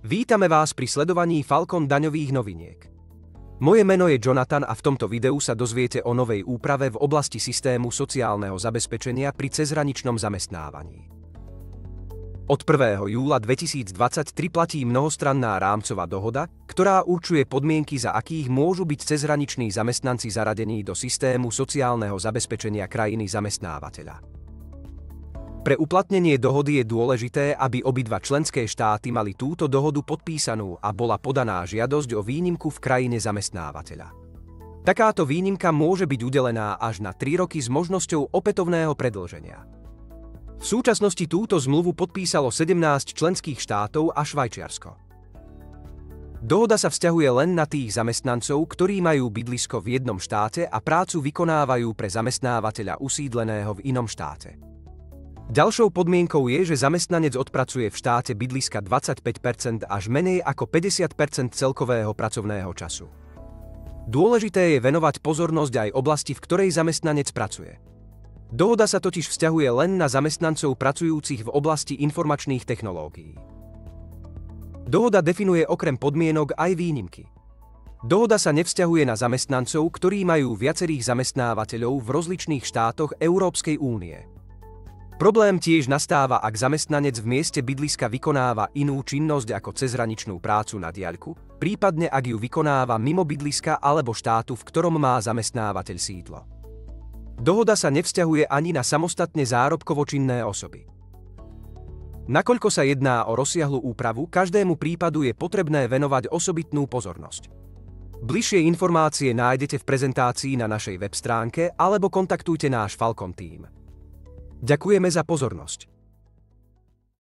Vítame vás pri sledovaní Falcon daňových noviniek. Moje meno je Jonathan a v tomto videu sa dozviete o novej úprave v oblasti systému sociálneho zabezpečenia pri cezhraničnom zamestnávaní. Od 1. júla 2023 platí mnohostranná rámcová dohoda, ktorá určuje podmienky, za akých môžu byť cezhraniční zamestnanci zaradení do systému sociálneho zabezpečenia krajiny zamestnávateľa. Pre uplatnenie dohody je dôležité, aby obidva členské štáty mali túto dohodu podpísanú a bola podaná žiadosť o výnimku v krajine zamestnávateľa. Takáto výnimka môže byť udelená až na 3 roky s možnosťou opätovného predĺženia. V súčasnosti túto zmluvu podpísalo 17 členských štátov a Švajčiarsko. Dohoda sa vzťahuje len na tých zamestnancov, ktorí majú bydlisko v jednom štáte a prácu vykonávajú pre zamestnávateľa usídleného v inom štáte. Ďalšou podmienkou je, že zamestnanec odpracuje v štáte bydliska 25% až menej ako 50% celkového pracovného času. Dôležité je venovať pozornosť aj oblasti, v ktorej zamestnanec pracuje. Dohoda sa totiž vzťahuje len na zamestnancov pracujúcich v oblasti informačných technológií. Dohoda definuje okrem podmienok aj výnimky. Dohoda sa nevzťahuje na zamestnancov, ktorí majú viacerých zamestnávateľov v rozličných štátoch Európskej únie. Problém tiež nastáva, ak zamestnanec v mieste bydliska vykonáva inú činnosť ako cezhraničnú prácu na diaľku, prípadne ak ju vykonáva mimo bydliska alebo štátu, v ktorom má zamestnávateľ sídlo. Dohoda sa nevzťahuje ani na samostatne zárobkovo činné osoby. Nakoľko sa jedná o rozsiahlu úpravu, každému prípadu je potrebné venovať osobitnú pozornosť. Bližšie informácie nájdete v prezentácii na našej web stránke alebo kontaktujte náš Falcon tím. Ďakujeme za pozornosť.